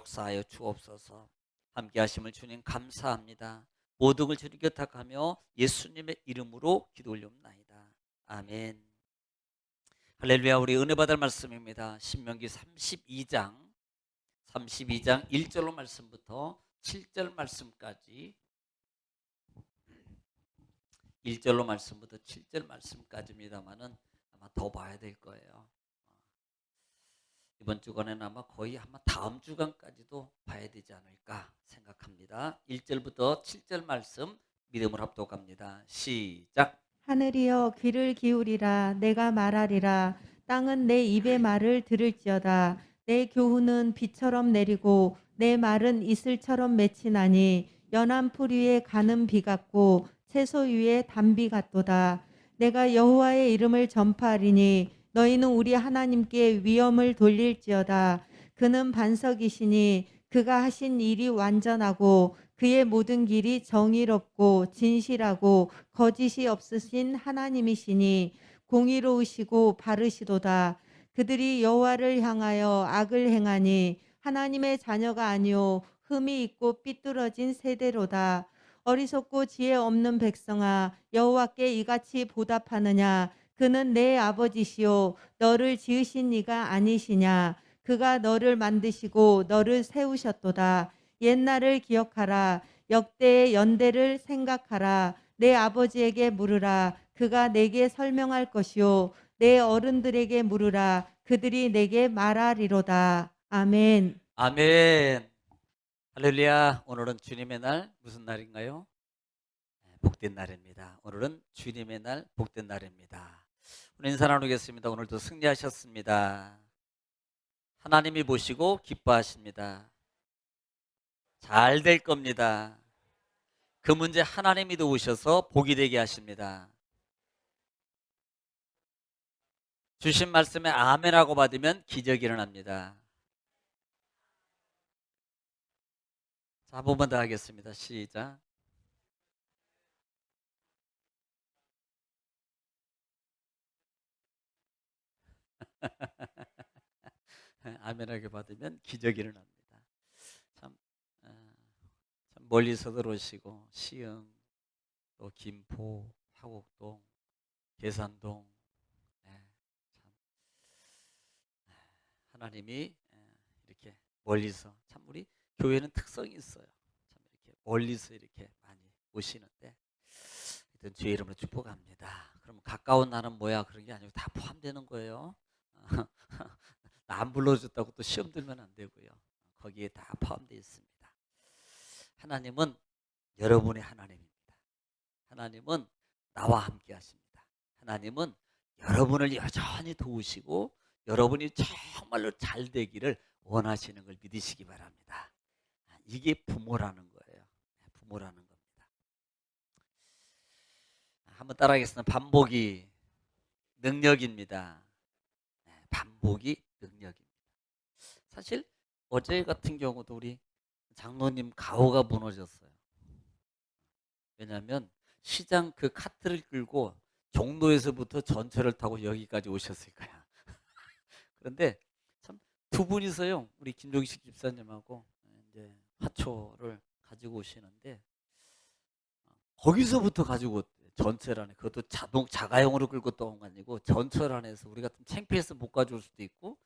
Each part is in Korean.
역사하여 주옵소서. 함께 하심을 주님 감사합니다. 모든 걸 주님 곁탁하며 예수님의 이름으로 기도 올려옵나이다. 아멘. 할렐루야. 우리 은혜 받을 말씀입니다. 신명기 32장 1절로 말씀부터 7절 말씀까지, 1절로 말씀부터 7절 말씀까지입니다만은 아마 더 봐야 될 거예요. 이번 주간에는 아마 거의 아마 다음 주간까지도 봐야 되지 않을까 생각합니다. 1절부터 7절 말씀 믿음으로 합독합니다. 시작. 하늘이여 귀를 기울이라. 내가 말하리라. 땅은 내 입의 말을 들을지어다. 내 교훈은 비처럼 내리고 내 말은 이슬처럼 맺히나니 연한 풀 위에 가는 비 같고 채소 위에 단비 같도다. 내가 여호와의 이름을 전파하리니 너희는 우리 하나님께 위엄을 돌릴지어다. 그는 반석이시니 그가 하신 일이 완전하고 그의 모든 길이 정의롭고 진실하고 거짓이 없으신 하나님이시니 공의로우시고 바르시도다. 그들이 여호와를 향하여 악을 행하니 하나님의 자녀가 아니요 흠이 있고 삐뚤어진 세대로다. 어리석고 지혜 없는 백성아, 여호와께 이같이 보답하느냐? 그는 내 아버지시요 너를 지으신 이가 아니시냐? 그가 너를 만드시고 너를 세우셨도다. 옛날을 기억하라. 역대의 연대를 생각하라. 내 아버지에게 물으라. 그가 내게 설명할 것이요 내 어른들에게 물으라. 그들이 내게 말하리로다. 아멘. 아멘. 할렐루야. 오늘은 주님의 날, 무슨 날인가요? 복된 날입니다. 오늘은 주님의 날, 복된 날입니다. 오늘 인사 나누겠습니다. 오늘도 승리하셨습니다. 하나님이 보시고 기뻐하십니다. 잘 될 겁니다. 그 문제 하나님이 도우셔서 복이 되게 하십니다. 주신 말씀에 아멘하고 받으면 기적이 일어납니다. 자, 한 번만 더 하겠습니다. 시작. 아멘하게 받으면 기적이 일어납니다. 참, 어, 참 멀리서 들어오시고 시흥, 또 김포, 화곡동, 계산동, 네, 참 하나님이 이렇게 멀리서, 참 우리 교회는 특성이 있어요. 참 이렇게 멀리서 이렇게 많이 오시는데 하여튼 주의 이름으로 축복합니다. 그럼 가까운 나는 뭐야? 그런 게 아니고 다 포함되는 거예요. 나 안 불러줬다고 또 시험 들면 안 되고요. 거기에 다 포함되어 있습니다. 하나님은 여러분의 하나님입니다. 하나님은 나와 함께 하십니다. 하나님은 여러분을 여전히 도우시고 여러분이 정말로 잘 되기를 원하시는 걸 믿으시기 바랍니다. 이게 부모라는 거예요. 부모라는 겁니다. 한번 따라하겠습니다. 반복이 능력입니다. 반복이 능력입니다. 사실 어제 같은 경우도 우리 장로님 가오가 무너졌어요. 왜냐하면 시장 그 카트를 끌고 종로에서부터 전철을 타고 여기까지 오셨을 거야. 그런데 참 두 분이서요, 우리 김종식 집사님하고 이제 화초를 가지고 오시는데 거기서부터 가지고 왔대요. 전철 안에. 그것도 자가용으로 끌고 또 온 거 아니고 전철 안에서. 우리 같은 창피해서 못 가져올 수도 있고.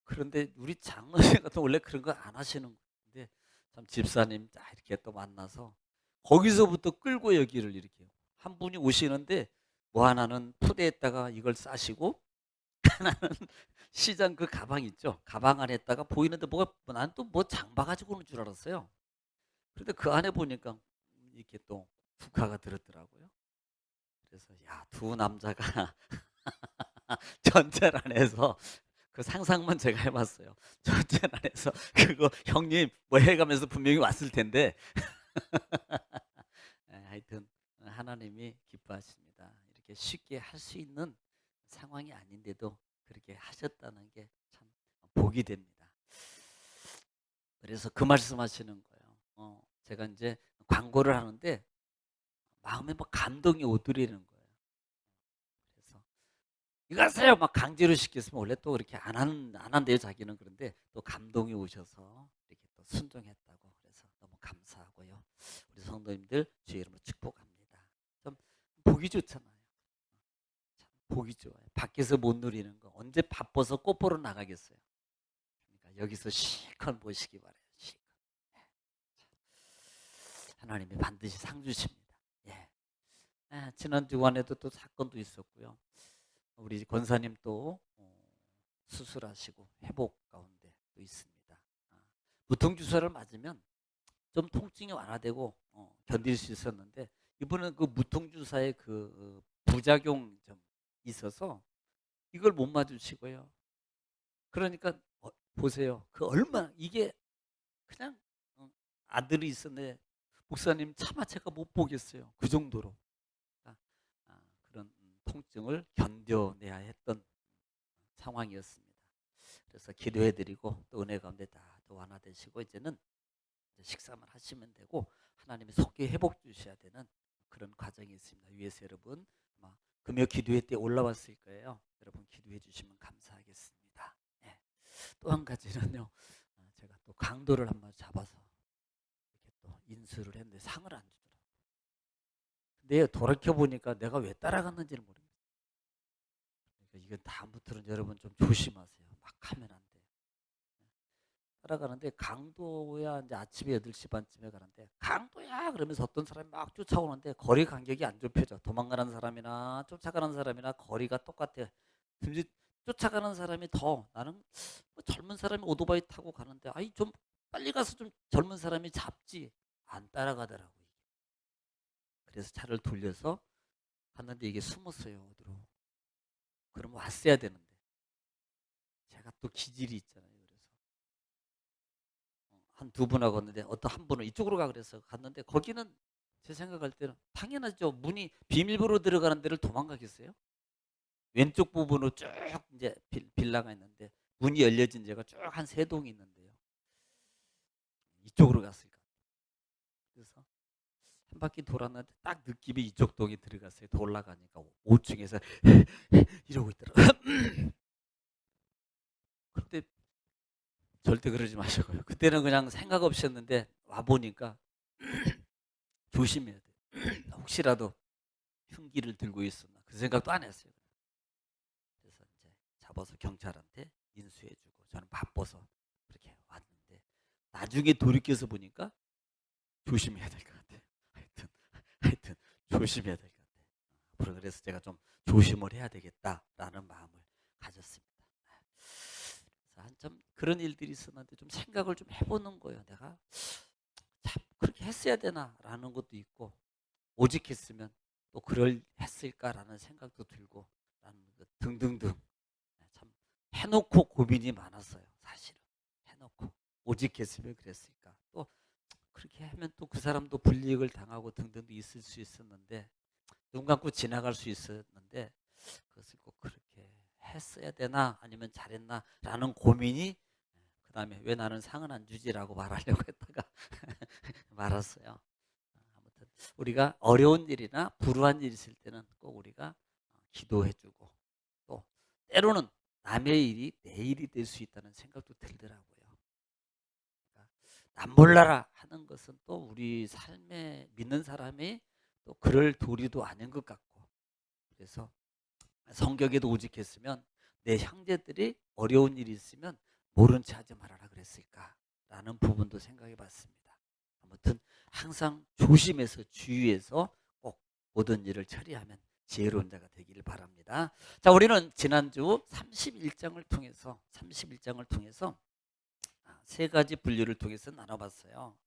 그런데 우리 장로님 같은 원래 그런 거 안 하시는 건데 참 집사님 이렇게 또 만나서 거기서부터 끌고 여기를 이렇게 한 분이 오시는데 뭐 하나는 푸대에다가 이걸 싸시고 하나는 시장 그 가방 있죠. 가방 안에다가 보이는데 뭐가, 난 또 뭐 장바 가지고 오는 줄 알았어요. 그런데 그 안에 보니까 이렇게 또 국화가 들었더라고요. 그래서 야, 두 남자가 전철 안에서 그 상상만 제가 해봤어요. 전철 안에서 그거 형님 뭐 해가면서 분명히 왔을 텐데 하여튼 하나님이 기뻐하십니다. 이렇게 쉽게 할 수 있는 상황이 아닌데도 그렇게 하셨다는 게 참 복이 됩니다. 그래서 그 말씀하시는 거예요. 제가 이제 광고를 하는데 마음에 막 감동이 오드리는 거예요. 그래서 이거 하세요 막 강제로 시켰으면 원래 또 그렇게 안 한대요 자기는. 그런데 또 감동이 오셔서 이렇게 또 순종했다고. 그래서 너무 감사하고요. 우리 성도님들 주의 이름으로 축복합니다. 좀 보기 좋잖아요. 참 보기 좋아요. 밖에서 못 누리는 거 언제 바빠서 꽃 보러 나가겠어요. 그러니까 여기서 실컷 보시기 바래요. 실컷. 하나님이 반드시 상 주십니다. 예. 지난 주간에도 또 사건도 있었고요. 우리 권사님 또 수술하시고 회복 가운데 또 있습니다. 무통주사를 맞으면 좀 통증이 완화되고 견딜 수 있었는데 이번엔 그 무통주사의 그 부작용 좀 있어서 이걸 못 맞으시고요. 그러니까 보세요. 그 얼마나 이게 그냥 아들이 있었는데 목사님 차마 제가 못 보겠어요. 그 정도로 그런 통증을 견뎌내야 했던 상황이었습니다. 그래서 기도해드리고 또 은혜 가운데 다 또 완화되시고 이제는 식사만 하시면 되고 하나님이 속히 회복 주셔야 되는 그런 과정이 있습니다. 위에서 여러분 아마 금요 기도회 때 올라왔을 거예요. 여러분 기도해 주시면 감사하겠습니다. 예. 또 한 가지는요. 제가 또 강도를 한번 잡아서 이렇게 또 인수를 했는데 상을 안 주더라고요. 근데 돌이켜 보니까 내가 왜 따라갔는지를 모르겠어요. 그러니까 이건 다음부터는 여러분 좀 조심하세요. 막 하면 안 돼요. 따라가는데 강도야 이제 아침에 8시 반쯤에 가는데 강도야 그러면서 어떤 사람이 막 쫓아오는데 거리 간격이 안 좁혀져. 도망가는 사람이나 쫓아가는 사람이나 거리가 똑같아.甚至쫓아가는 사람이 더 나는 뭐 젊은 사람이 오토바이 타고 가는데 아이 좀 빨리 가서 좀 젊은 사람이 잡지 안 따라가더라고요. 그래서 차를 돌려서 갔는데 이게 숨었어요. 어디로. 그럼 왔어야 되는데 제가 또 기질이 있잖아요. 그래서 한 두 분하고 갔는데 어떤 한 분은 이쪽으로 가 그래서 갔는데 거기는 제 생각할 때는 당연하죠. 문이 비밀번호 들어가는 데를 도망가겠어요? 왼쪽 부분으로 쭉 이제 빌라가 있는데 문이 열려진 데가 쭉 한 3동이 있는데요. 이쪽으로 갔을까? 그래서 한 바퀴 돌았는데 딱 느낌이 이쪽 동이 들어갔어요. 더 올라가니까 5층에서 이러고 있더라고요. 그때 절대 그러지 마시고요. 그때는 그냥 생각 없이 했는데 와보니까 조심해야 돼요. 혹시라도 흉기를 들고 있었나 그 생각도 안 했어요. 그래서 이제 잡아서 경찰한테 인수해주고 저는 바빠서 그렇게 왔는데 나중에 돌이켜서 보니까 조심해야 될 것 같아요. 하여튼 조심해야 될 것 같아요. 앞으로 그래서 제가 좀 조심을 해야 되겠다라는 마음을 가졌습니다. 그래서 한참 그런 일들이 있었는데 좀 생각을 좀 해보는 거예요. 내가 참 그렇게 했어야 되나라는 것도 있고 오직 했으면 또 그럴 했을까라는 생각도 들고 라는 것 등등등 참 해놓고 고민이 많았어요. 사실은 해놓고 오직 했으면 그랬을까 또 그렇게 하면 또 그 사람도 불이익을 당하고 등등도 있을 수 있었는데 눈 감고 지나갈 수 있었는데 그것을 꼭 그렇게 했어야 되나 아니면 잘했나라는 고민이 그 다음에 왜 나는 상은 안 주지라고 말하려고 했다가 말았어요. 아무튼 우리가 어려운 일이나 불우한 일이 있을 때는 꼭 우리가 기도해주고 또 때로는 남의 일이 내 일이 될 수 있다는 생각도 들더라고요. 그러니까 남 몰라라 하는 것은 또 우리 삶에 믿는 사람이 또 그럴 도리도 아닌 것 같고 그래서 성경에도 오직했으면 내 형제들이 어려운 일이 있으면 모른 체 하지 말아라 그랬을까라는 부분도 생각해 봤습니다. 아무튼 항상 조심해서 주의해서 꼭 모든 일을 처리하면 지혜로운 자가 되기를 바랍니다. 자, 우리는 지난주 31장을 통해서 세 가지 분류를 통해서 나눠봤어요.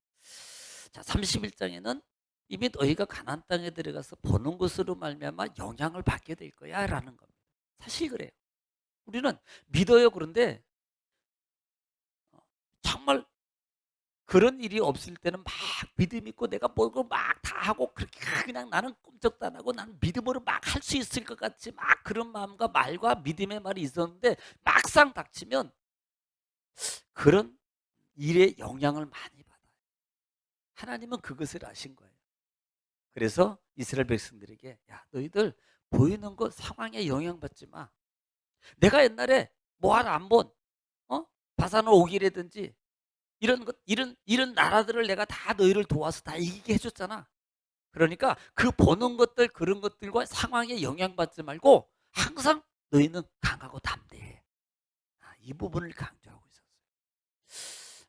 자, 31장에는 이미 너희가 가나안 땅에 들어가서 버는 것으로 말미암아 영향을 받게 될 거야라는 겁니다. 사실 그래요. 우리는 믿어요. 그런데 정말 그런 일이 없을 때는 막 믿음 있고 내가 뭐고 막 다 하고 그렇게 그냥 나는 꼼짝도 안 하고 나는 믿음으로 막 할 수 있을 것 같이 막 그런 마음과 말과 믿음의 말이 있었는데 막상 닥치면 그런 일에 영향을 많이 받아요. 하나님은 그것을 아신 거예요. 그래서 이스라엘 백성들에게 야 너희들 보이는 것 상황에 영향받지 마. 내가 옛날에 모압 암본 바산을 오기라든지 이런 나라들을 내가 다 너희를 도와서 다 이기게 해줬잖아. 그러니까 그 보는 것들 그런 것들과 상황에 영향받지 말고 항상 너희는 강하고 담대해. 이 부분을 강조하고 있었어요.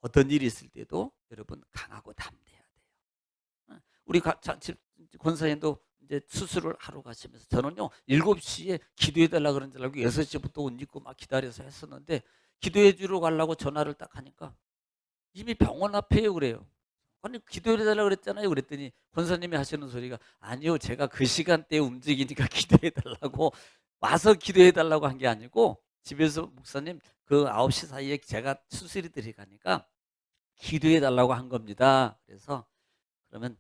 어떤 일이 있을 때도 여러분 강하고 담대해야 돼요. 우리 권사님도 이제 수술을 하러 가시면서 저는요 7시에 기도해 달라 그런 줄 알고 6시부터 옷 입고 막 기다려서 했었는데 기도해 주러 가려고 전화를 딱 하니까 이미 병원 앞에요 그래요. 아니 기도해 달라고 그랬잖아요. 그랬더니 권사님이 하시는 소리가 아니요 제가 그 시간대에 움직이니까 기도해 달라고 와서 기도해 달라고 한 게 아니고 집에서 목사님 그 9시 사이에 제가 수술이 들어가니까 기도해 달라고 한 겁니다. 그래서 그러면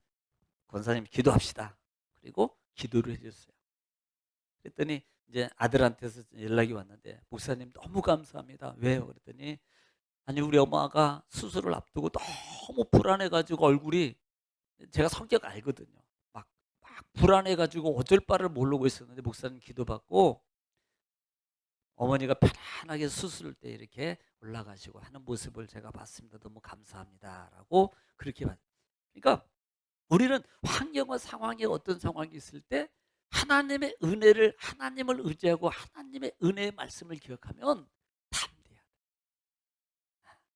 권사님 기도합시다. 그리고 기도를 해줬어요. 그랬더니 이제 아들한테서 연락이 왔는데 목사님 너무 감사합니다. 왜요? 그랬더니 아니 우리 엄마가 수술을 앞두고 너무 불안해가지고 얼굴이 제가 성격 알거든요. 막 불안해가지고 어쩔 바를 모르고 있었는데 목사님 기도받고 어머니가 편안하게 수술 때 이렇게 올라가시고 하는 모습을 제가 봤습니다. 너무 감사합니다라고 그렇게 봤. 그러니까 우리는 환경과 상황에 어떤 상황이 있을 때 하나님의 은혜를 하나님을 의지하고 하나님의 은혜의 말씀을 기억하면 담대해야 돼.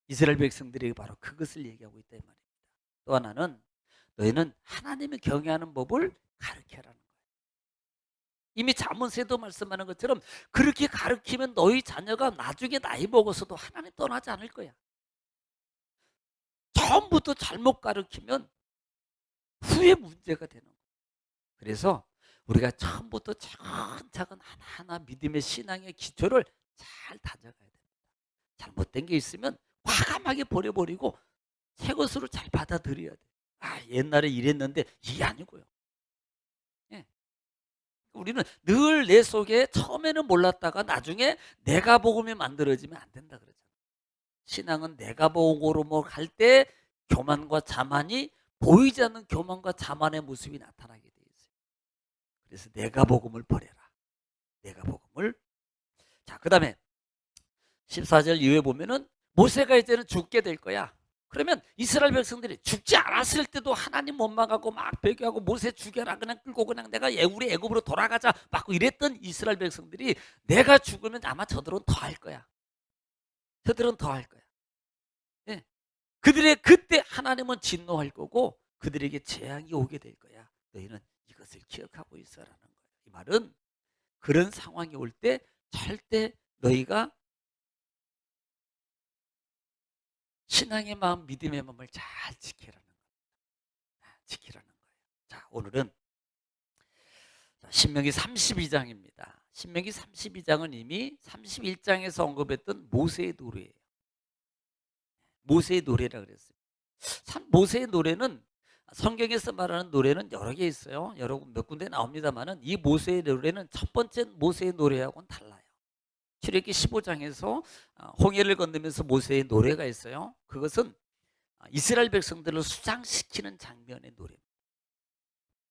이스라엘 백성들이 바로 그것을 얘기하고 있다 이 말입니다. 또 하나는 너희는 하나님을 경외하는 법을 가르쳐라는 거예요. 이미 잠언에도 말씀하는 것처럼 그렇게 가르치면 너희 자녀가 나중에 나이 먹어서도 하나님 떠나지 않을 거야. 처음부터 잘못 가르치면 후에 문제가 되는 거예요. 그래서 우리가 처음부터 차근차근 하나하나 믿음의 신앙의 기초를 잘 다져가야 됩니다. 잘못된 게 있으면 과감하게 버려버리고 새 것으로 잘 받아들여야 돼. 아 옛날에 이랬는데 이게 아니고요. 예. 우리는 늘 내 속에 처음에는 몰랐다가 나중에 내가 복음이 만들어지면 안 된다 그러잖아요. 신앙은 내가 복음으로 뭐 갈 때 교만과 자만이 보이지 않는 교만과 자만의 모습이 나타나게 돼 있어요. 그래서 내가 복음을 버려라. 내가 복음을. 자, 그다음에 14절 이후에 보면은 모세가 이제는 죽게 될 거야. 그러면 이스라엘 백성들이 죽지 않았을 때도 하나님 원망하고 막 배교하고 모세 죽여라 그냥 끌고 그냥 내가 우리 애굽으로 돌아가자 막 이랬던 이스라엘 백성들이 내가 죽으면 아마 저들은 더 할 거야. 저들은 더 할 거야. 예. 그들의 그때 하나님은 진노할 거고 그들에게 재앙이 오게 될 거야. 너희는 이것을 기억하고 있어라는 거야. 이 말은 그런 상황이 올 때 절대 너희가 신앙의 마음, 믿음의 마음을 잘 지키라는 거예요. 지키라는 거예요. 자, 오늘은 신명기 32장입니다. 신명기 32장은 이미 31장에서 언급했던 모세의 노래예요. 모세의 노래라 그랬어요. 참 모세의 노래는 성경에서 말하는 노래는 여러 개 있어요. 여러분 몇 군데 나옵니다만은 이 모세의 노래는 첫 번째 모세의 노래하고는 달라요. 출애굽기 15장에서 홍해를 건너면서 모세의 노래가 있어요. 그것은 이스라엘 백성들을 수장시키는 장면의 노래입니다.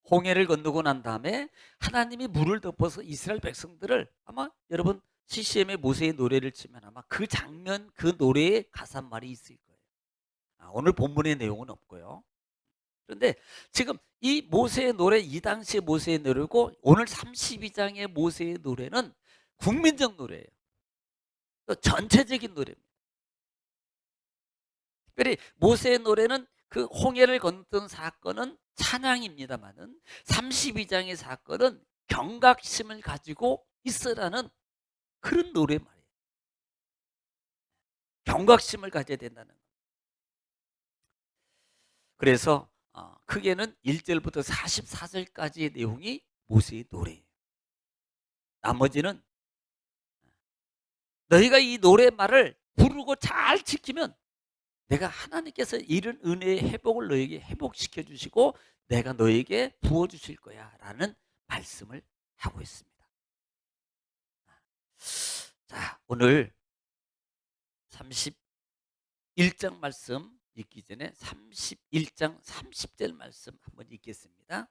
홍해를 건너고 난 다음에 하나님이 물을 덮어서 이스라엘 백성들을 아마 여러분 CCM의 모세의 노래를 치면 아마 그 장면 그 노래에 가사말이 있을 거예요. 오늘 본문의 내용은 없고요. 그런데 지금 이 모세의 노래 이 당시의 모세의 노래고 오늘 32장의 모세의 노래는 국민적 노래예요. 또 전체적인 노래입니다. 특별히 모세의 노래는 그 홍해를 건넜던 사건은 찬양입니다만은 32장의 사건은 경각심을 가지고 있으라는 그런 노래 말이에요. 경각심을 가져야 된다는 거예요. 그래서 크게는 1절부터 44절까지의 내용이 모세의 노래예요. 나머지는 너희가 이 노래말을 부르고 잘 지키면 내가 하나님께서 이런 은혜의 회복을 너에게 회복시켜 주시고 내가 너에게 부어 주실 거야 라는 말씀을 하고 있습니다. 자, 오늘 31장 말씀 읽기 전에 31장 30절 말씀 한번 읽겠습니다.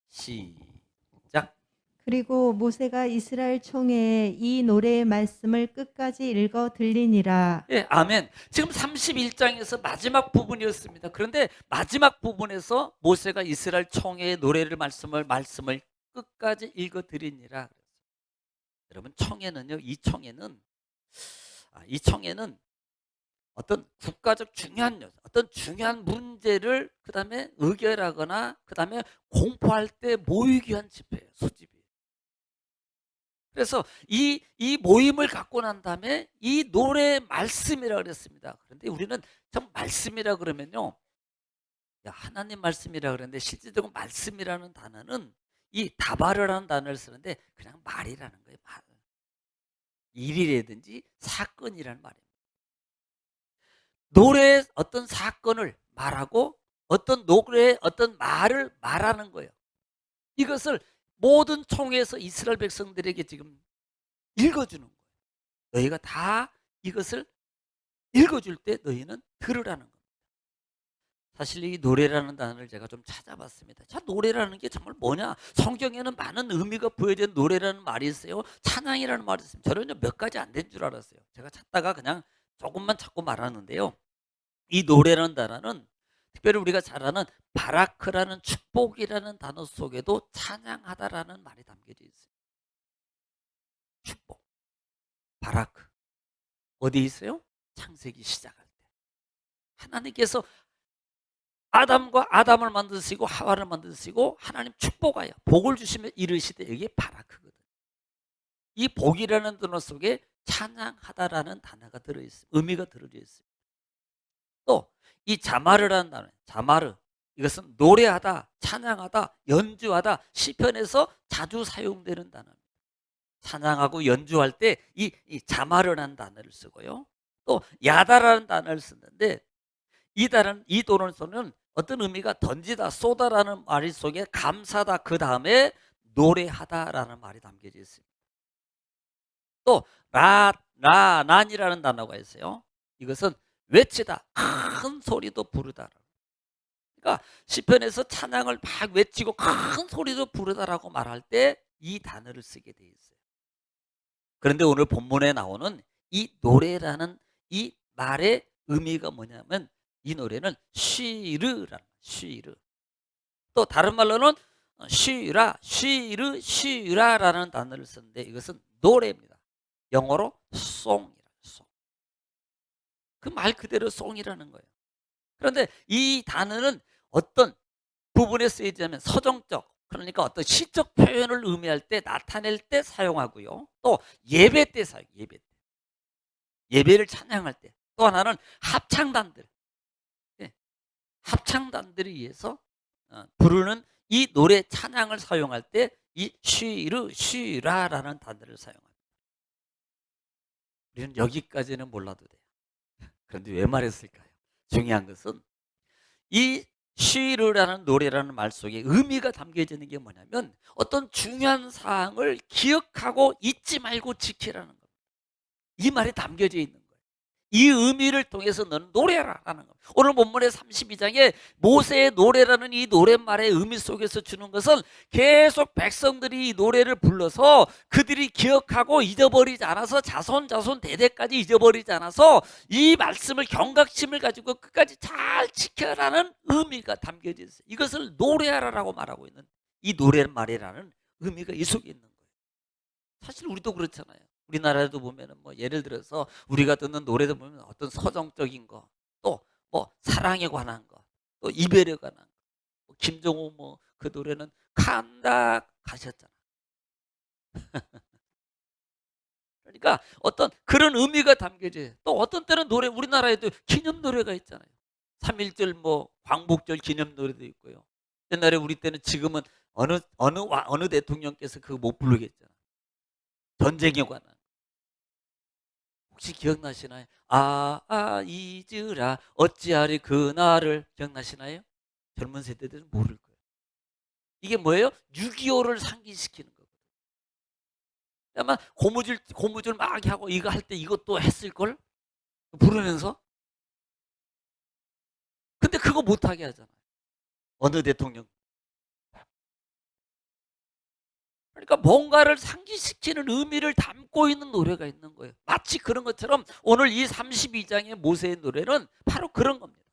시작. 그리고 모세가 이스라엘 총회에 이 노래의 말씀을 끝까지 읽어 들리니라. 예, 아멘. 지금 31장에서 마지막 부분이었습니다. 그런데 마지막 부분에서 모세가 이스라엘 총회의 노래를 말씀을 끝까지 읽어 드리니라. 여러분, 청해는요, 이 청해는 어떤 국가적 중요한 어떤 중요한 문제를 그 다음에 의결하거나 그 다음에 공포할 때 모이기 위한 집회예요. 소집이에요. 그래서 이 모임을 갖고 난 다음에 이 노래 말씀이라 그랬습니다. 그런데 우리는 참 말씀이라 그러면요, 야, 하나님 말씀이라 그러는데 실질적으로 말씀이라는 단어는 이 다바르라는 단어를 쓰는데 그냥 말이라는 거예요. 말. 일이라든지 사건이라는 말입니다. 노래의 어떤 사건을 말하고 어떤 노래의 어떤 말을 말하는 거예요. 이것을 모든 총회에서 이스라엘 백성들에게 지금 읽어주는 거예요. 너희가 다 이것을 읽어줄 때 너희는 들으라는 겁니다. 사실 이 노래라는 단어를 제가 좀 찾아봤습니다. 자, 노래라는 게 정말 뭐냐? 성경에는 많은 의미가 부여된 노래라는 말이 있어요. 찬양이라는 말이 있습니다. 저는 몇 가지 안 된 줄 알았어요. 제가 찾다가 그냥 조금만 찾고 말았는데요. 이 노래라는 단어는 특별히 우리가 잘 아는 바라크라는 축복이라는 단어 속에도 찬양하다라는 말이 담겨져 있어요. 축복, 바라크. 어디 있어요? 창세기 시작할 때. 하나님께서 아담을 만드시고 하와를 만드시고 하나님 축복하여 복을 주시며 이르시되 여기에 바라크거든. 이 복이라는 단어 속에 찬양하다라는 단어가 들어있어요. 의미가 들어져 있어요. 또 이 자마르라는 단어, 자마르, 이것은 노래하다, 찬양하다, 연주하다, 시편에서 자주 사용되는 단어입니다. 찬양하고 연주할 때 이 자마르라는 단어를 쓰고요. 또 야다라는 단어를 쓰는데 이 단어는 어떤 의미가 던지다, 쏘다라는 말 속에 감사다, 그 다음에 노래하다라는 말이 담겨져 있습니다. 또 난이라는 단어가 있어요. 이것은 외치다, 큰 소리도 부르다. 그러니까 시편에서 찬양을 막 외치고 큰 소리도 부르다라고 말할 때 이 단어를 쓰게 돼 있어요. 그런데 오늘 본문에 나오는 이 노래라는 이 말의 의미가 뭐냐면 이 노래는 쉬르. 또 다른 말로는 쉬라라는 단어를 쓰는데 이것은 노래입니다. 영어로 song이라. 그 말 그대로 송이라는 거예요. 그런데 이 단어는 어떤 부분에 쓰이자면 서정적, 그러니까 어떤 시적 표현을 의미할 때 나타낼 때 사용하고요. 또 예배 때 사용, 예배 때. 예배를 찬양할 때. 또 하나는 합창단들. 예, 합창단들에 의해서 부르는 이 노래 찬양을 사용할 때 이 쉬라라는 단어를 사용합니다. 우리는 여기까지는 몰라도 돼요. 그런데 왜 말했을까요? 중요한 것은 이 쉬르라는 노래라는 말 속에 의미가 담겨져 있는 게 뭐냐면 어떤 중요한 사항을 기억하고 잊지 말고 지키라는 겁니다. 이 말이 담겨져 있는 거예요. 이 의미를 통해서 너는 노래하라는 겁니다. 오늘 본문의 32장에 모세의 노래라는 이 노랫말의 의미 속에서 주는 것은 계속 백성들이 이 노래를 불러서 그들이 기억하고 잊어버리지 않아서 자손 대대까지 잊어버리지 않아서 이 말씀을 경각심을 가지고 끝까지 잘 지켜라는 의미가 담겨져 있어요. 이것을 노래하라라고 말하고 있는 이 노랫말이라는 의미가 이 속에 있는 거예요. 사실 우리도 그렇잖아요. 우리나라에도 보면은 뭐 예를 들어서 우리가 듣는 노래도 보면 어떤 서정적인 거, 또 뭐 사랑에 관한 거, 또 이별에 관한 거. 김종호 뭐 그 노래는 간다 가셨잖아. 그러니까 어떤 그런 의미가 담겨져요. 또 어떤 때는 노래 우리나라에도 기념 노래가 있잖아요. 3.1절 뭐 광복절 기념 노래도 있고요. 옛날에 우리 때는 지금은 어느 대통령께서 그거 못 부르겠잖아. 전쟁에 관한. 혹시 기억나시나요? 잊으라 어찌하리 그날을 기억나시나요? 젊은 세대들은 모를 거예요. 이게 뭐예요? 6.25를 상기시키는 거거든요. 아마 고무줄 막 하고 이거 할 때 이것도 했을걸? 부르면서. 근데 그거 못하게 하잖아요. 어느 대통령. 그러니까 뭔가를 상기시키는 의미를 담고 있는 노래가 있는 거예요. 마치 그런 것처럼 오늘 이 32장의 모세의 노래는 바로 그런 겁니다.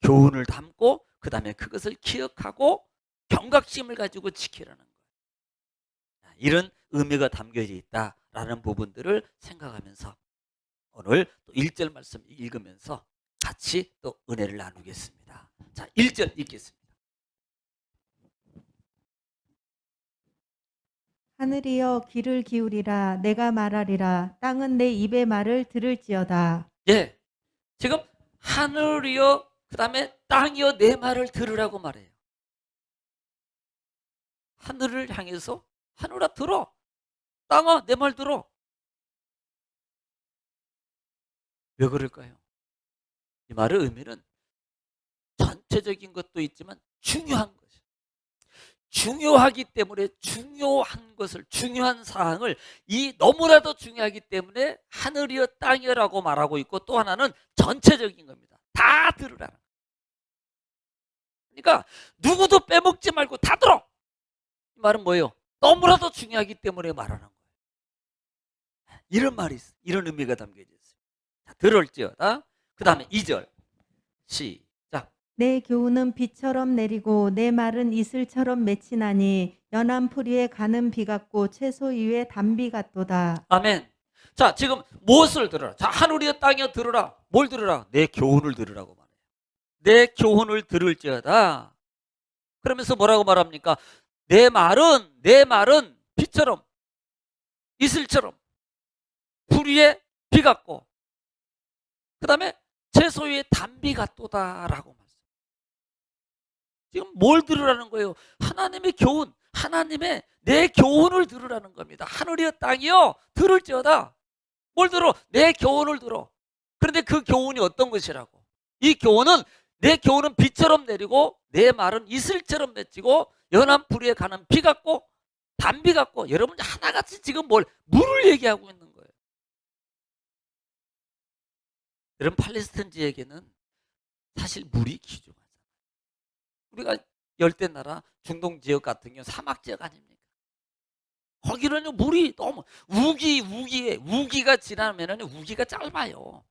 교훈을 담고 그 다음에 그것을 기억하고 경각심을 가지고 지키라는 거예요. 이런 의미가 담겨져 있다라는 부분들을 생각하면서 오늘 또 1절 말씀 읽으면서 같이 또 은혜를 나누겠습니다. 자, 1절 읽겠습니다. 하늘이여 귀를 기울이라 내가 말하리라 땅은 내 입의 말을 들을지어다. 예, 지금 하늘이여 그 다음에 땅이여 내 말을 들으라고 말해요. 하늘을 향해서 하늘아 들어, 땅아 내 말 들어. 왜 그럴까요? 이 말의 의미는 전체적인 것도 있지만 중요한 것이에요. 중요하기 때문에 중요한 것을, 중요한 사항을, 이 너무나도 중요하기 때문에 하늘이여 땅이여라고 말하고 있고, 또 하나는 전체적인 겁니다. 다 들으라는 거예요. 그러니까 누구도 빼먹지 말고 다 들어. 이 말은 뭐예요? 너무나도 중요하기 때문에 말하는 거예요. 이런 말이 있어요. 이런 의미가 담겨져 있어요. 자, 들을지어다. 그 다음에 2절 시작. 내 교훈은 비처럼 내리고 내 말은 이슬처럼 맺히나니 연한 풀이에 가는 비 같고 채소 위에 단비 같도다. 아멘. 자, 지금 무엇을 들으라? 자, 하늘이여 땅이여 들으라. 뭘 들으라? 내 교훈을 들으라고 말해요. 내 교훈을 들을지어다. 그러면서 뭐라고 말합니까? 내 말은 비처럼, 이슬처럼, 풀 위에 비 같고, 그 다음에 채소 위에 단비 같도다라고 말해요. 지금 뭘 들으라는 거예요? 하나님의 교훈, 하나님의 내 교훈을 들으라는 겁니다. 하늘이여 땅이여 들을지어다. 뭘 들어? 내 교훈을 들어. 그런데 그 교훈이 어떤 것이라고? 이 교훈은, 내 교훈은 비처럼 내리고 내 말은 이슬처럼 맺히고 연한 풀 위에 가는 비 같고 단비 같고. 여러분 하나같이 지금 물을 얘기하고 있는 거예요. 여러분 팔레스타인 지역에는 사실 물이 귀중하잖아요. 우리가 열대 나라 중동 지역 같은 경우 사막 지역 아닙니까? 거기는 물이 너무 우기가 지나면은 우기가 짧아요.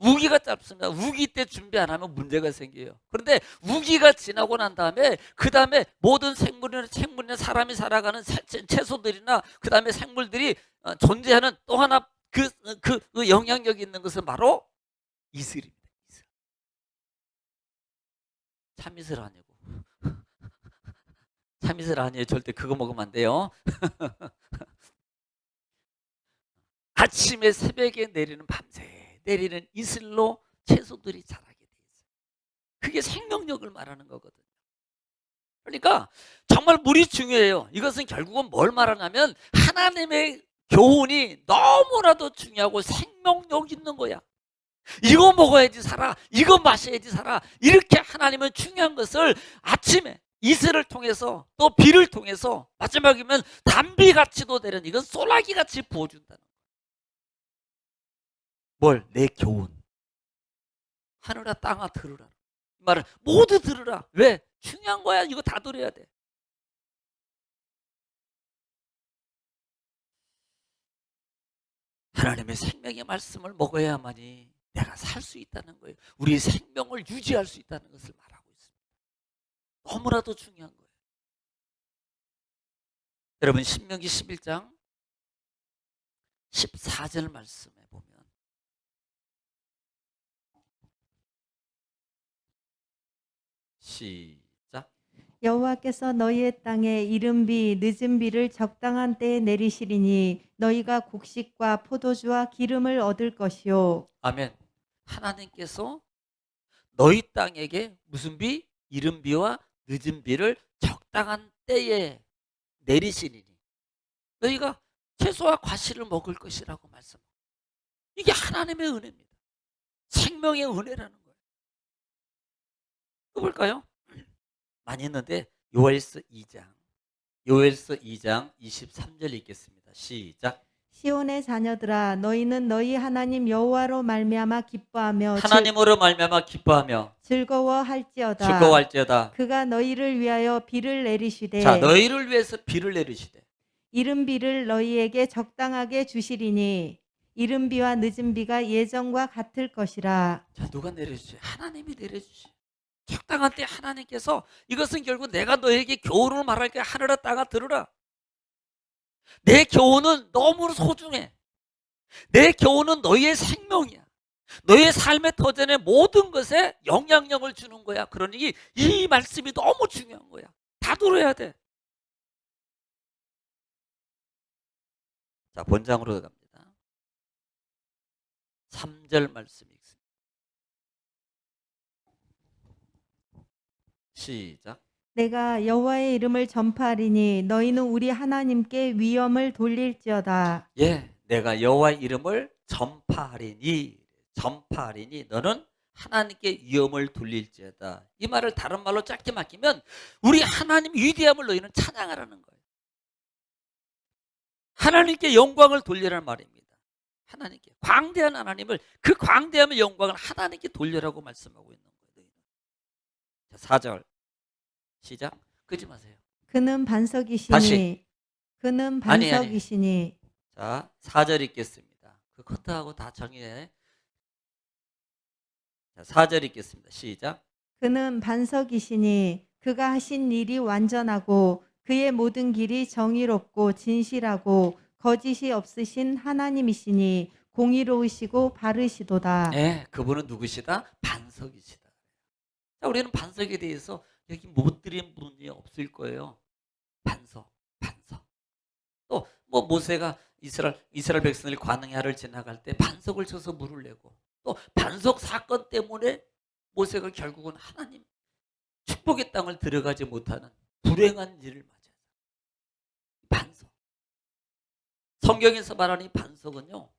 우기가 짧습니다. 우기 때 준비 안 하면 문제가 생겨요. 그런데 우기가 지나고 난 다음에 그 다음에 모든 생물이나 사람이 살아가는 채소들이나 그 다음에 생물들이 존재하는 또 하나 그 영향력이 있는 것은 바로 이슬입니다. 이슬. 참이슬 아니고. 참이슬 아니에요. 절대 그거 먹으면 안 돼요. 아침에 새벽에 내리는 밤새 내리는 이슬로 채소들이 자라게 돼 있어요. 그게 생명력을 말하는 거거든요. 그러니까 정말 물이 중요해요. 이것은 결국은 뭘 말하냐면 하나님의 교훈이 너무나도 중요하고 생명력 있는 거야. 이거 먹어야지 살아, 이거 마셔야지 살아. 이렇게 하나님은 중요한 것을 아침에 이슬을 통해서 또 비를 통해서 마지막이면 단비같이도 되는, 이건 소나기같이 부어준다는 거예요. 뭘? 내 교훈. 하늘아 땅아 들으라. 이 말을 모두 들으라. 왜? 중요한 거야. 이거 다 들어야 돼. 하나님의 생명의 말씀을 먹어야만이 내가 살 수 있다는 거예요. 우리 생명을 유지할 수 있다는 것을 말하고 있습니다. 너무나도 중요한 거예요. 여러분 신명기 11장 14절 말씀에 보면 시작. 여호와께서 너희의 땅에 이른 비 늦은 비를 적당한 때에 내리시리니 너희가 곡식과 포도주와 기름을 얻을 것이요. 아멘. 하나님께서 너희 땅에게 무슨 비? 이른 비와 늦은 비를 적당한 때에 내리시리니 너희가 채소와 과실을 먹을 것이라고 말씀합니다. 이게 하나님의 은혜입니다. 생명의 은혜라는 거예요. 또 볼까요? 많이 있는데 요엘서 2장 23절 읽겠습니다. 시작. 시온의 자녀들아 너희는 너희 하나님 여호와로 말미암아 기뻐하며 하나님으로 말미암아 기뻐하며 즐거워할지어다. 즐거워할지어다. 그가 너희를 위하여 비를 자, 내리시되 너희를 위해서 비를 내리시되 이른 비를 너희에게 적당하게 주시리니 이른 비와 늦은 비가 예전과 같을 것이라. 자, 누가 내려주시? 하나님이 내려주시. 적당한 때 하나님께서 이것은 결국 내가 너에게 교훈을 말할게 하늘아 땅아 들으라. 내 교훈은 너무 소중해. 내 교훈은 너희의 생명이야. 너의 삶의 터전의 모든 것에 영향력을 주는 거야. 그러니 이 말씀이 너무 중요한 거야. 다 들어야 돼. 자, 본장으로 갑니다. 3절 말씀 읽습니다. 시작. 내가 여호와의 이름을 전파하리니 너희는 우리 하나님께 위엄을 돌릴지어다. 예, 내가 여호와의 이름을 전파하리니 너는 하나님께 위엄을 돌릴지어다. 이 말을 다른 말로 짧게 맡기면 우리 하나님 위대함을 너희는 찬양하라는 거예요. 하나님께 영광을 돌리라는 말입니다. 하나님께 광대한 하나님을 그 광대함의 영광을 하나님께 돌리라고 말씀하고 있는 거예요. 자, 4절 시작. 끄지 마세요. 그는 반석이시니 다시. 그는 아니. 반석이시니 자, 4절 읽겠습니다. 그 커트하고 다 정리해. 자, 4절 읽겠습니다. 시작. 그는 반석이시니 그가 하신 일이 완전하고 그의 모든 길이 정의롭고 진실하고 거짓이 없으신 하나님이시니 공의로우시고 바르시도다. 네, 그분은 누구시다? 반석이시다. 자, 우리는 반석에 대해서 여기 못 드린 분이 없을 거예요. 반석. 또 뭐 모세가 이스라엘 백성을 광야를 지나갈 때 반석을 쳐서 물을 내고 또 반석 사건 때문에 모세가 결국은 하나님 축복의 땅을 들어가지 못하는 불행한 일을 맞아요. 반석. 성경에서 말하는 이 반석은요,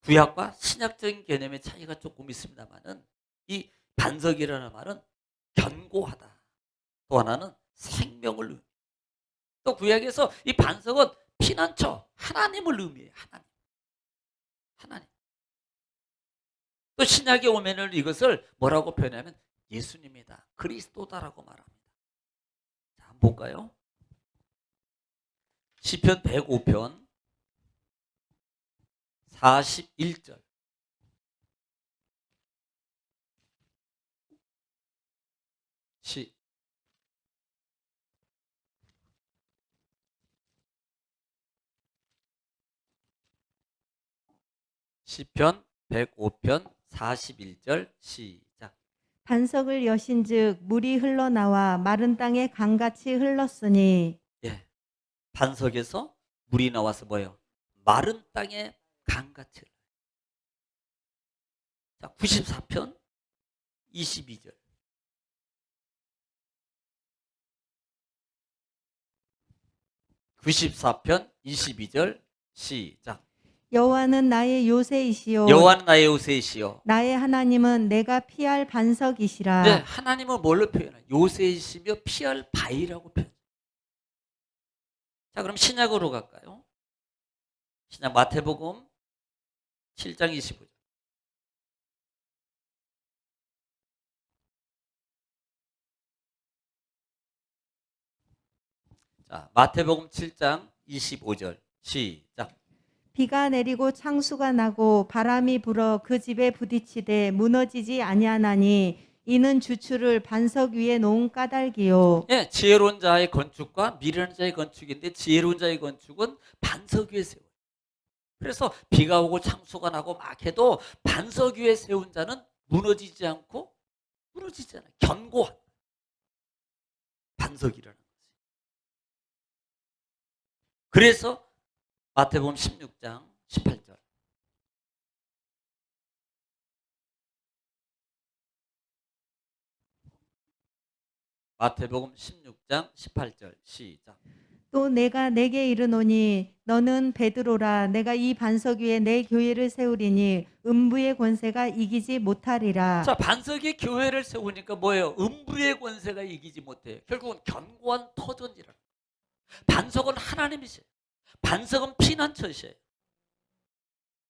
구약과 신약적인 개념의 차이가 조금 있습니다만은 이 반석이라는 말은 견고하다. 또 하나는 생명을 의미해요. 또 구약에서 이 반석은 피난처, 하나님을 의미해요. 하나님. 또 신약에 오면은 이것을 뭐라고 표현하면 예수님이다. 그리스도다라고 말합니다. 자, 한번 볼까요? 시편 105편 41절. 시편 105편 41절 시작. 반석을 여신즉 물이 흘러나와 마른 땅에 강같이 흘렀으니. 예, 반석에서 물이 나와서 뭐예요? 마른 땅에 강같이. 자, 94편 22절. (94편 22절) 시작. 여호와는 나의 요새이시요 여호와는 나의 요새이시요. 나의 하나님은 내가 피할 반석이시라. 네, 하나님은 뭘로 표현해요? 요새이시며 피할 바위라고 표현해요. 자, 그럼 신약으로 갈까요? 신약 마태복음 7장 25절. 자, 마태복음 7장 25절 시작. 비가 내리고 창수가 나고 바람이 불어 그 집에 부딪히되 무너지지 아니하나니 이는 주추를 반석 위에 놓은 까닭이요. 예, 지혜로운 자의 건축과 미련한 자의 건축인데 지혜로운 자의 건축은 반석 위에 세워요. 그래서 비가 오고 창수가 나고 막 해도 반석 위에 세운 자는 무너지지 않고 무너지지 않아요. 견고한 반석이라는 거지. 그래서 마태복음 16장 18절. 마태복음 16장 18절 시작. 또 내가 내게 이르노니 너는 베드로라 내가 이 반석 위에 내 교회를 세우리니 음부의 권세가 이기지 못하리라. 자, 반석에 교회를 세우니까 뭐예요? 음부의 권세가 이기지 못해요. 결국은 견고한 터전이라. 반석은 하나님이세요. 반석은 피난처시에요.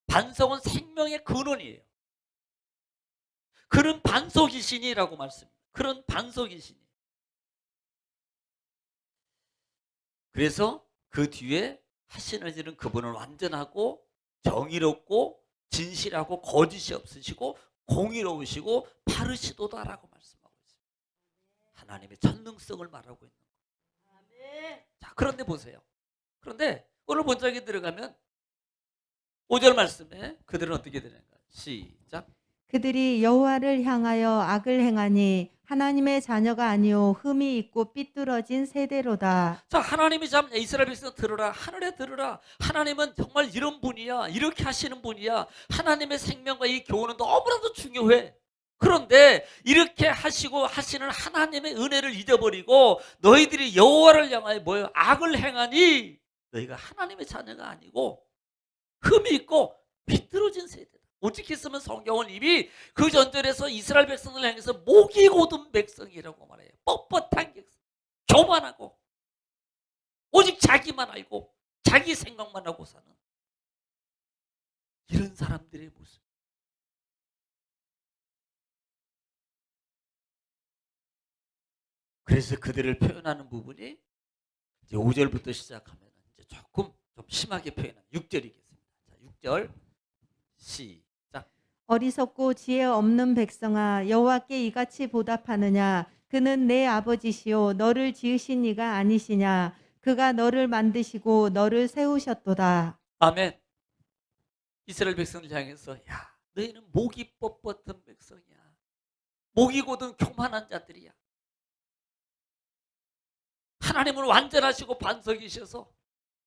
반석은 생명의 근원이에요. 그런 반석이시니라고 말씀합니다. 그런 반석이시니. 그래서 그 뒤에 하시는 일은 그분은 완전하고 정의롭고 진실하고 거짓이 없으시고 공의로우시고 바르시도다라고 말씀하고 있습니다. 하나님의 전능성을 말하고 있는 거예요. 자, 그런데 보세요. 그런데 오늘 본장에 들어가면 5절 말씀에 그들은 어떻게 되는가? 시작. 그들이 여호와를 향하여 악을 행하니 하나님의 자녀가 아니요 흠이 있고 삐뚤어진 세대로다. 자, 하나님이 참 이스라엘 백성 들으라, 하늘에 들으라. 하나님은 정말 이런 분이야. 이렇게 하시는 분이야. 하나님의 생명과 이 교훈은 너무나도 중요해. 그런데 이렇게 하시고 하시는 하나님의 은혜를 잊어버리고 너희들이 여호와를 향하여 뭐예요? 악을 행하니 너희가 하나님의 자녀가 아니고 흠이 있고 비뚤어진 세대다. 오직 했으면 성경은 이미 그 전절에서 이스라엘 백성을 향해서 목이 곧은 백성이라고 말해요. 뻣뻣한 백성, 교만하고 오직 자기만 알고 자기 생각만 하고 사는 이런 사람들의 모습. 그래서 그들을 표현하는 부분이 이제 5절부터 시작하면 이제 조금 좀 심하게 표현한 6절이겠습니다. 자, 6절 시작. 어리석고 지혜 없는 백성아 여호와께 이같이 보답하느냐. 그는 내 아버지시요 너를 지으신 이가 아니시냐. 그가 너를 만드시고 너를 세우셨도다. 아멘. 이스라엘 백성을 향해서 야, 너희는 목이 뻣뻣한 백성이야. 목이 곧은 교만한 자들이야. 하나님은 완전하시고 반석이셔서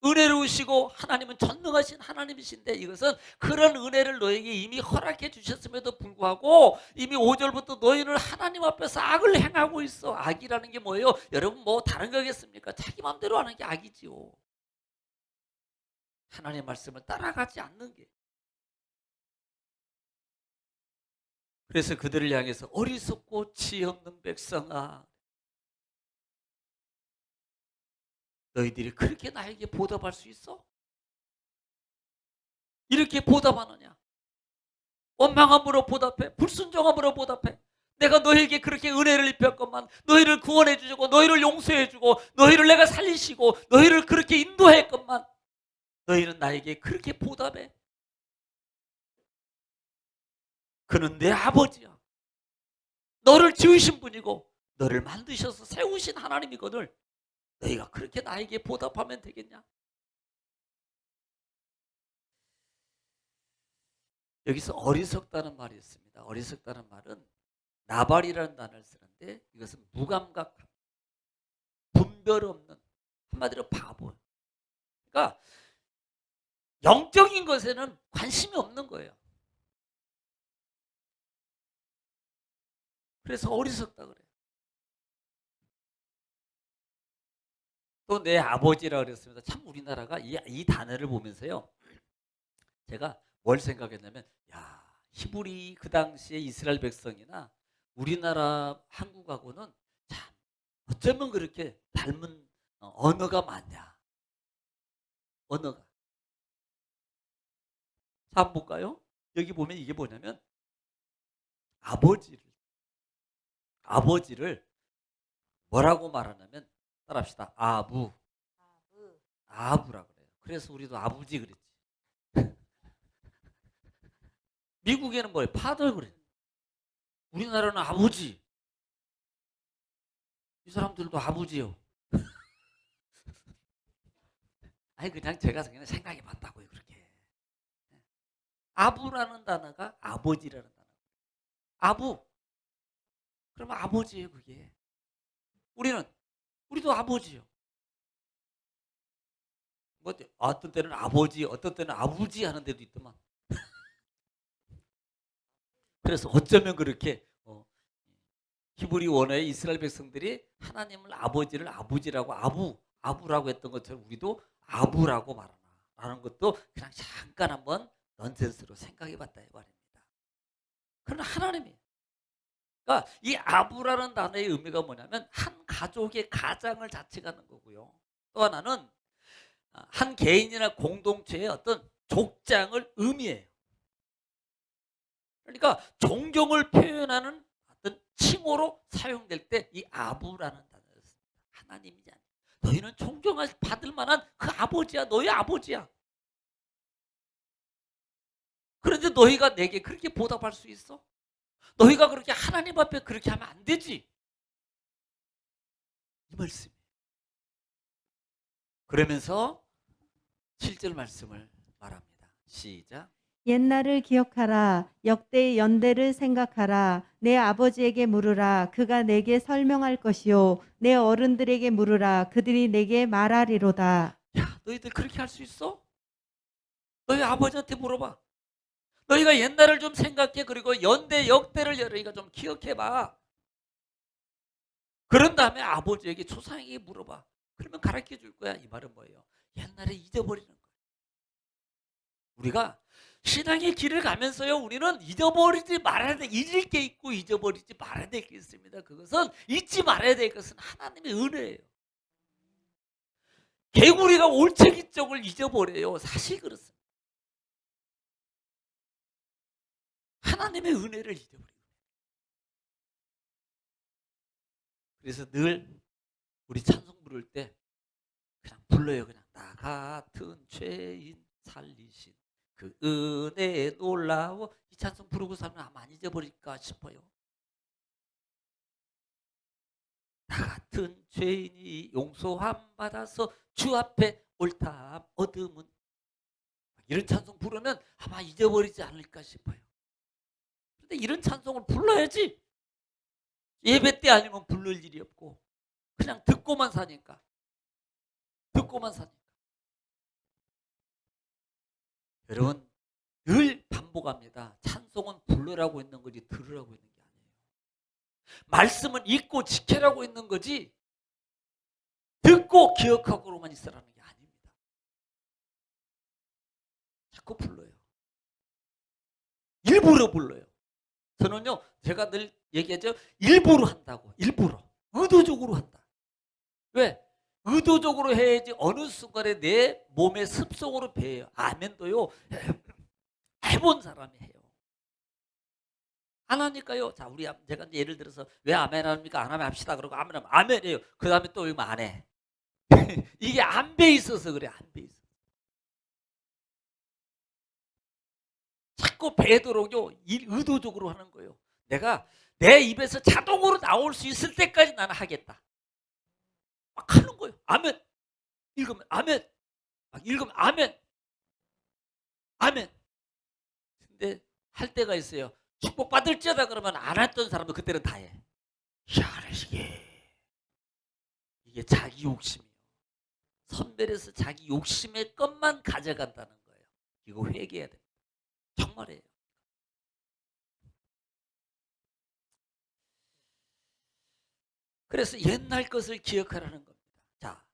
은혜로우시고 하나님은 전능하신 하나님이신데 이것은 그런 은혜를 너에게 이미 허락해 주셨음에도 불구하고 이미 5절부터 너희는 하나님 앞에서 악을 행하고 있어. 악이라는 게 뭐예요? 여러분 뭐 다른 거겠습니까? 자기 마음대로 하는 게 악이지요. 하나님의 말씀을 따라가지 않는 게. 그래서 그들을 향해서 어리석고 지혜 없는 백성아 너희들이 그렇게 나에게 보답할 수 있어? 이렇게 보답하느냐? 원망함으로 보답해? 불순종함으로 보답해? 내가 너희에게 그렇게 은혜를 입혔건만 너희를 구원해 주시고 너희를 용서해 주고 너희를 내가 살리시고 너희를 그렇게 인도했건만 너희는 나에게 그렇게 보답해? 그는 내 아버지야. 너를 지으신 분이고 너를 만드셔서 세우신 하나님이거늘 너희가 그렇게 나에게 보답하면 되겠냐? 여기서 어리석다는 말이 있습니다. 어리석다는 말은 나발이라는 단어를 쓰는데 이것은 무감각, 분별 없는 한마디로 바보. 그러니까 영적인 것에는 관심이 없는 거예요. 그래서 어리석다 그래요. 또 내 아버지라 그랬습니다. 참 우리나라가 이 단어를 보면서요. 제가 뭘 생각했냐면 야, 히브리 그 당시에 이스라엘 백성이나 우리나라 한국하고는 참 어쩌면 그렇게 닮은 언어가 많냐. 언어가. 자, 한번 볼까요? 여기 보면 이게 뭐냐면 아버지를 뭐라고 말하냐면 따라합시다. 아부라 그래요. 그래서 우리도 아버지 그랬지. 미국에는 뭐예요? 파더 그래. 우리나라는 아버지. 이 사람들도 아버지요. 아니 그냥 제가 그냥 생각해 봤다고요. 그렇게. 아부라는 단어가 아버지라는 단어. 아부. 그러면 아버지예요 그게. 우리도 아버지요. 뭐 어떤 때는 아버지, 어떤 때는 아버지 하는 데도 있더만. 그래서 어쩌면 그렇게 히브리 원어의 이스라엘 백성들이 하나님을 아버지를 아버지라고 아부라고 했던 것처럼 우리도 아부라고 말하나라는 것도 그냥 잠깐 한번 넌센스로 생각해봤다 이 말입니다. 그러나 하나님이 그러니까 이 아부라는 단어의 의미가 뭐냐면 한 가족의 가장을 자칭하는 거고요. 또 하나는 한 개인이나 공동체의 어떤 족장을 의미해요. 그러니까 존경을 표현하는 어떤 칭호로 사용될 때 이 아부라는 단어였습니다. 하나님이지 않냐. 너희는 존경을 받을 만한 그 아버지야. 너희 아버지야. 그런데 너희가 내게 그렇게 보답할 수 있어? 너희가 그렇게 하나님 앞에 그렇게 하면 안 되지. 이 말씀이에요. 그러면서 7절 말씀을 말합니다. 시작. 옛날을 기억하라. 역대의 연대를 생각하라. 내 아버지에게 물으라. 그가 내게 설명할 것이요. 내 어른들에게 물으라. 그들이 내게 말하리로다. 야, 너희들 그렇게 할 수 있어? 너희 아버지한테 물어봐. 너희가 옛날을 좀 생각해. 그리고 연대, 역대를 너희가 좀 기억해봐. 그런 다음에 아버지에게, 조상에게 물어봐. 그러면 가르쳐 줄 거야. 이 말은 뭐예요? 옛날에 잊어버리는 거예요. 우리가 신앙의 길을 가면서요, 우리는 잊어버리지 말아야 돼. 잊을 게 있고 잊어버리지 말아야 될 게 있습니다. 그것은 잊지 말아야 될 것은 하나님의 은혜예요. 개구리가 올챙이 쪽을 잊어버려요. 사실 그렇습니다. 하나님의 은혜를 잊어버려요. 그래서 늘 우리 찬송 부를 때 그냥 불러요. 그냥 나 같은 죄인 살리신 그 은혜에 놀라워. 이 찬송 부르고 살면 아마 안 잊어버릴까 싶어요. 나 같은 죄인이 용서함 받아서 주 앞에 옳담 얻음은, 이런 찬송 부르면 아마 잊어버리지 않을까 싶어요. 근데 이런 찬송을 불러야지. 예배 때 아니면 부를 일이 없고 그냥 듣고만 사니까. 여러분, 늘 반복합니다. 찬송은 부르라고 있는 거지 들으라고 있는 게 아니에요. 말씀은 읽고 지켜라고 있는 거지 듣고 기억하고로만 있으라는 게 아닙니다. 자꾸 불러요. 일부러 불러요. 저는요, 제가 늘 얘기하죠. 일부러 한다고. 일부러. 의도적으로 한다. 왜? 의도적으로 해야지 어느 순간에 내 몸의 습성으로 배해요. 아멘도요, 해본 사람이 해요. 안 하니까요. 자, 제가 이제 예를 들어서 왜 아멘 합니까? 안 하면 합시다. 그러고 아멘하면 아멘해요. 그 다음에 또 이러면 안 해. 이게 안 배 있어서 그래. 안 배 있어. 자꾸 배도록요, 의도적으로 하는 거예요. 내가 내 입에서 자동으로 나올 수 있을 때까지 나는 하겠다. 막 하는 거예요. 아멘. 읽으면 아멘. 막 읽으면 아멘. 아멘. 근데 할 때가 있어요. 축복받을지어다 그러면 안 했던 사람도 그때는 다 해. 이게 자기 욕심이에요. 선별해서 자기 욕심의 것만 가져간다는 거예요. 이거 회개해야 돼요. 정말이에요. 그래서 옛날 것을 기억하라는 겁니다. 자,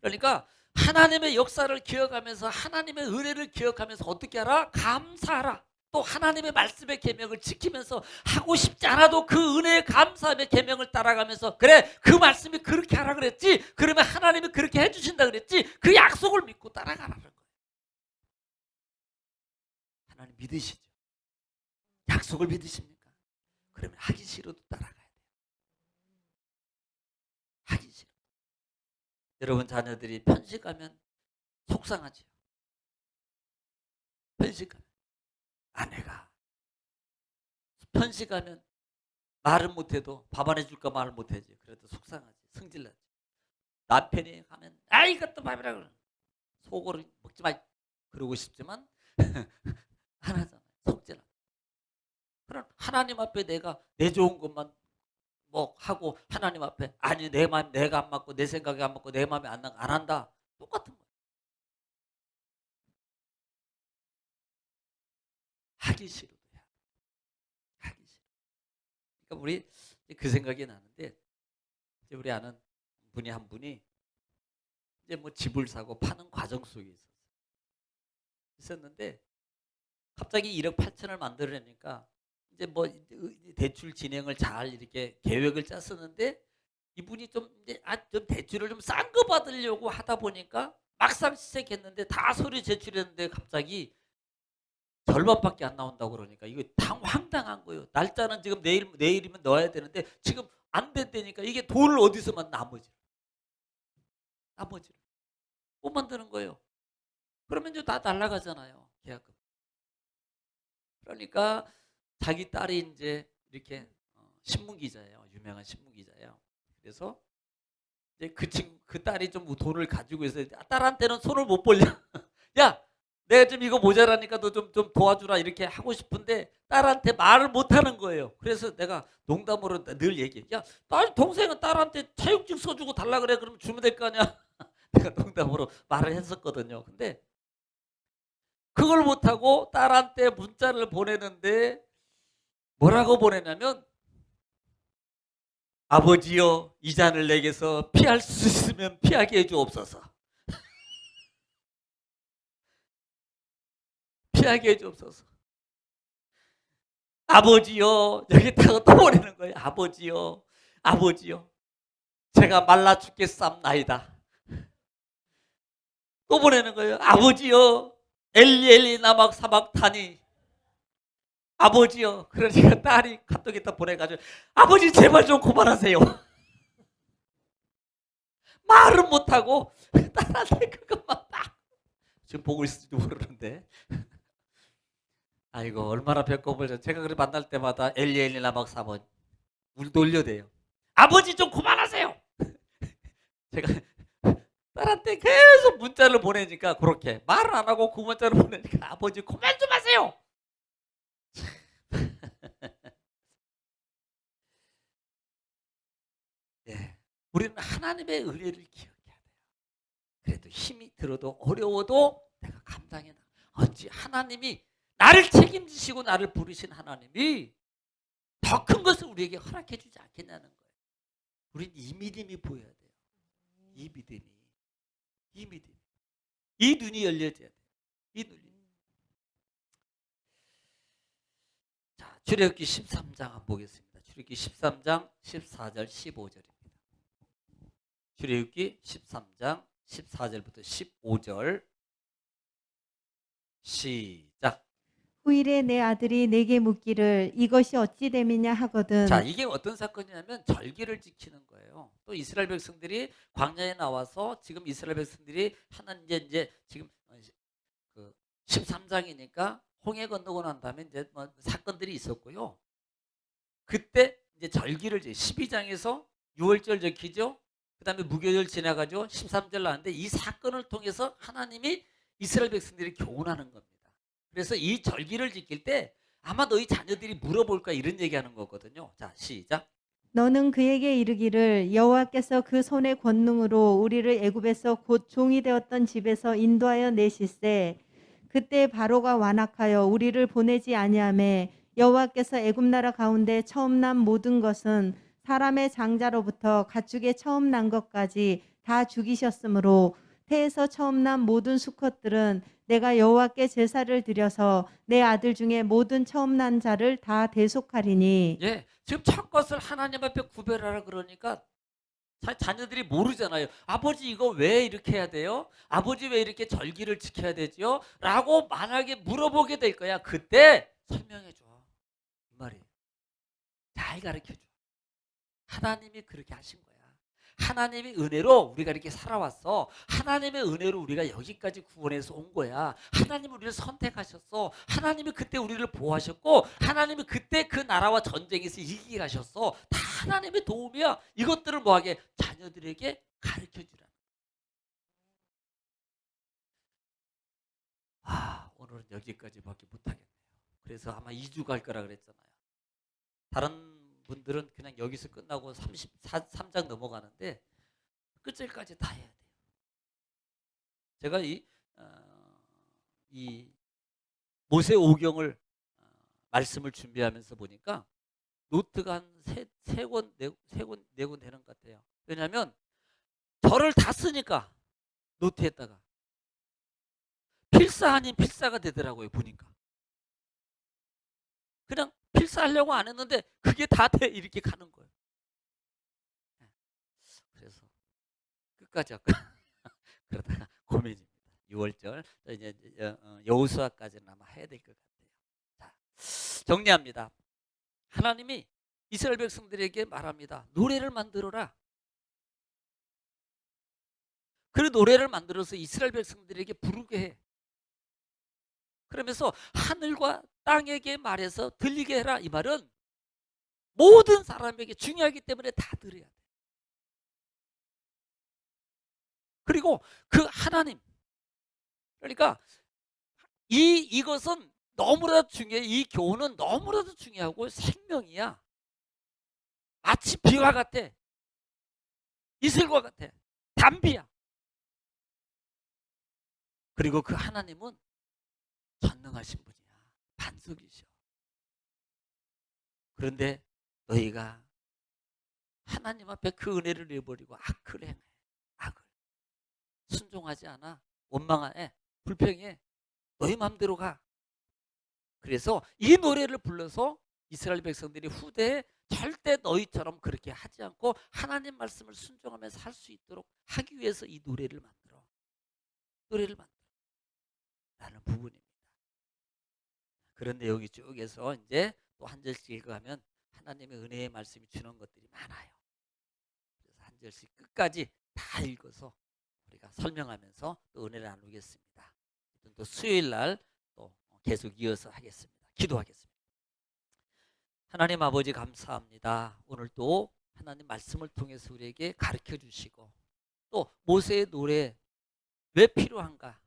그러니까 하나님의 역사를 기억하면서 하나님의 은혜를 기억하면서 어떻게 하라? 감사하라. 또 하나님의 말씀의 계명을 지키면서 하고 싶지 않아도 그 은혜에 감사하며 계명을 따라가면서, 그래, 그 말씀이 그렇게 하라 그랬지, 그러면 하나님이 그렇게 해주신다 그랬지, 그 약속을 믿고 따라가라는 거예요. 하나님 믿으시죠? 약속을 믿으십니까? 그러면 하기 싫어도 따라가야 돼요. 하기 싫어. 여러분 자녀들이 편식하면 속상하지요. 편식하면, 아내가 편식하면 말은 못해도 밥 안 해줄까 말을 못하지. 그래도 속상하지. 성질나지. 남편이 하면 아 이것도 밥이라 그래. 속으로 먹지 마. 그러고 싶지만 안 하잖아요. 속죄나. 그럼 하나님 앞에 내가 내 좋은 것만 뭐 하고 하나님 앞에 아니 내 마음 내가 안 맞고 내 생각이 안 맞고 내 마음에 안 한다. 똑같은 거예요. 하기 싫어도 해. 하기 싫어. 그러니까 우리 그 생각이 나는데, 이제 우리 아는 분이 한 분이 이제 뭐 집을 사고 파는 과정 속에 있었는데 갑자기 1억 8천을 만들어내니까 이제 뭐 대출 진행을 잘 이렇게 계획을 짰었는데 이분이 좀 이제 좀 대출을 좀 싼 거 받으려고 하다 보니까 막상 시작했는데 다 서류 제출했는데 갑자기 절반밖에 안 나온다고 그러니까 이거 황당한 거예요. 날짜는 지금 내일이면 넣어야 되는데 지금 안 된다니까 이게 돈을 어디서만 나머지를 못 만드는 거예요. 그러면 이제 다 날라가잖아요. 계약금. 그러니까 자기 딸이 이제 이렇게 신문 기자예요. 유명한 신문 기자예요. 그래서 이제 그 딸이 좀 돈을 가지고 있어요. 딸한테는 손을 못 벌려. 야, 내가 좀 이거 모자라니까 너 좀 도와주라 이렇게 하고 싶은데 딸한테 말을 못 하는 거예요. 그래서 내가 농담으로 늘 얘기해. 야, 동생은 딸한테 차용증 써주고 달라 그래. 그러면 주면 될 거 아니야. 내가 농담으로 말을 했었거든요. 근데 그걸 못하고 딸한테 문자를 보내는데 뭐라고 보내냐면 아버지여 이 잔을 내게서 피할 수 있으면 피하게 해주옵소서. 피하게 해주옵소서. 아버지여 여기다가 또 보내는 거예요. 아버지여 제가 말라 죽겠삼나이다. 또 보내는 거예요. 아버지여 엘리 나막 사막타니 아버지요. 그러니까 딸이 카톡에다 보내가지고 아버지 제발 좀 그만하세요. 말은 못하고 딸한테 그것만 딱 지금 보고 있을지도 모르는데 아이고 얼마나 배꼽을 제가 그래 만날 때마다 엘리 나막 사번 울 돌려대요. 아버지 좀 그만하세요. 제가 딸한테 계속 문자를 보내니까 그렇게 말을 안 하고 그 문자를 보내니까 아버지 그만 좀 하세요. 예, 우리는 하나님의 은혜를 기억해야 돼요. 그래도 힘이 들어도 어려워도 내가 감당해 나. 어찌 하나님이 나를 책임지시고 나를 부르신 하나님이 더 큰 것을 우리에게 허락해 주지 않겠냐는 거예요. 우리는 이 믿음이 보여야 돼요. 이 믿음이. 이 눈이 열려져야 돼요. 이 눈이. 자, 출애굽기 13장 한번 보겠습니다. 출애굽기 13장 14절 15절입니다. 출애굽기 13장 14절부터 15절 시작. 후일에 내 아들이 내게 묻기를 이것이 어찌 됨이냐 하거든. 자, 이게 어떤 사건이냐면 절기를 지키는 거예요. 또 이스라엘 백성들이 광야에 나와서 지금 이스라엘 백성들이 하나님 이제 지금 그 13장이니까 홍해 건너고 난 다음에 이제 뭐 사건들이 있었고요. 그때 이제 절기를 12장에서 6월절 지키죠. 그다음에 무교절 지나가죠. 13절 나왔는데 이 사건을 통해서 하나님이 이스라엘 백성들이 교훈하는 겁니다. 그래서 이 절기를 지킬 때 아마 너희 자녀들이 물어볼 거야 이런 얘기하는 거거든요. 자, 시작. 너는 그에게 이르기를 여호와께서 그 손의 권능으로 우리를 애굽에서 곧 종이 되었던 집에서 인도하여 내실세 그때 바로가 완악하여 우리를 보내지 아니하매 여호와께서 애굽 나라 가운데 처음 난 모든 것은 사람의 장자로부터 가축의 처음 난 것까지 다 죽이셨으므로 태에서 처음 난 모든 수컷들은 내가 여호와께 제사를 드려서 내 아들 중에 모든 처음 난 자를 다 대속하리니. 예, 지금 첫 것을 하나님 앞에 구별하라 그러니까 자녀들이 모르잖아요. 아버지 이거 왜 이렇게 해야 돼요? 아버지 왜 이렇게 절기를 지켜야 되죠? 라고 만약에 물어보게 될 거야. 그때 설명해 줘. 이 말이에요. 잘 가르쳐 줘. 하나님이 그렇게 하신 거야. 하나님의 은혜로 우리가 이렇게 살아왔어. 하나님의 은혜로 우리가 여기까지 구원해서 온 거야. 하나님이 우리를 선택하셨어. 하나님이 그때 우리를 보호하셨고 하나님이 그때 그 나라와 전쟁에서 이기게 하셨어. 다 하나님의 도움이야. 이것들을 뭐하게 자녀들에게 가르쳐주라. 오늘은 여기까지밖에 못하겠네요. 그래서 아마 2주 갈 거라 그랬잖아요. 다른 분들은 그냥 여기서 끝나고 33장 넘어가는데 끝절까지 다 해야 돼요. 제가 이 모세 오경을 말씀을 준비하면서 보니까 노트가 한 세 권, 네 권 되는 것 같아요. 왜냐하면 절을 다 쓰니까 노트에다가 필사 아닌 필사가 되더라고요. 보니까 그냥 필사하려고 안 했는데 그게 다 돼 이렇게 가는 거예요. 그래서 끝까지 할까 그러다가 고민입니다. 6월절 이제 여호수아까지는 아마 해야 될 것 같아요. 자, 정리합니다. 하나님이 이스라엘 백성들에게 말합니다. 노래를 만들어라. 그 노래를 만들어서 이스라엘 백성들에게 부르게 해. 그러면서 하늘과 땅에게 말해서 들리게 해라. 이 말은 모든 사람에게 중요하기 때문에 다 들어야 돼. 그리고 그 하나님, 그러니까 이것은 너무나도 중요해. 이 교훈은 너무나도 중요하고 생명이야. 마치 비와 같아. 이슬과 같아. 담비야. 그리고 그 하나님은 전능하신 분이야. 반석이셔. 그런데 너희가 하나님 앞에 그 은혜를 내버리고 악을 행해. 악을. 순종하지 않아. 원망해. 불평해. 너희 마음대로 가. 그래서 이 노래를 불러서 이스라엘 백성들이 후대에 절대 너희처럼 그렇게 하지 않고 하나님 말씀을 순종하면서 살 수 있도록 하기 위해서 이 노래를 만들어. 노래를 만들어. 라는 부분입니다. 그런데 여기 쭉에서 이제 또 한 절씩 읽어가면 하나님의 은혜의 말씀이 주는 것들이 많아요. 그래서 한 절씩 끝까지 다 읽어서 우리가 설명하면서 또 은혜를 나누겠습니다. 또 수요일 날 또 계속 이어서 하겠습니다. 기도하겠습니다. 하나님 아버지 감사합니다. 오늘 또 하나님 말씀을 통해서 우리에게 가르쳐 주시고 또 모세의 노래 왜 필요한가,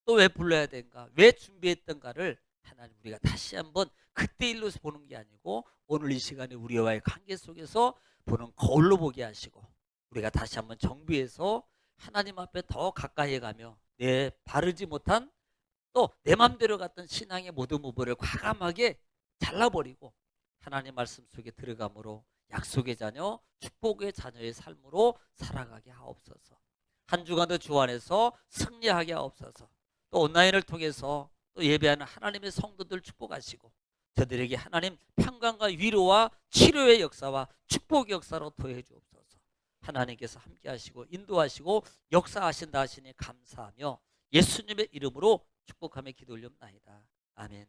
또 왜 불러야 되는가, 왜 준비했던가를 하나님 우리가 다시 한번 그때 일로 보는 게 아니고 오늘 이 시간에 우리와의 관계 속에서 보는 거울로 보게 하시고 우리가 다시 한번 정비해서 하나님 앞에 더 가까이 가며 내 바르지 못한 또 내 맘대로 갔던 신앙의 모든 부분을 과감하게 잘라버리고 하나님 말씀 속에 들어감으로 약속의 자녀, 축복의 자녀의 삶으로 살아가게 하옵소서. 한 주간도 주 안에서 승리하게 하옵소서. 또 온라인을 통해서 또 예배하는 하나님의 성도들 축복하시고 저들에게 하나님 평강과 위로와 치료의 역사와 축복의 역사로 더해 주옵소서. 하나님께서 함께 하시고 인도하시고 역사하신다 하시니 감사하며 예수님의 이름으로 축복하며 기도 올렸나이다. 아멘.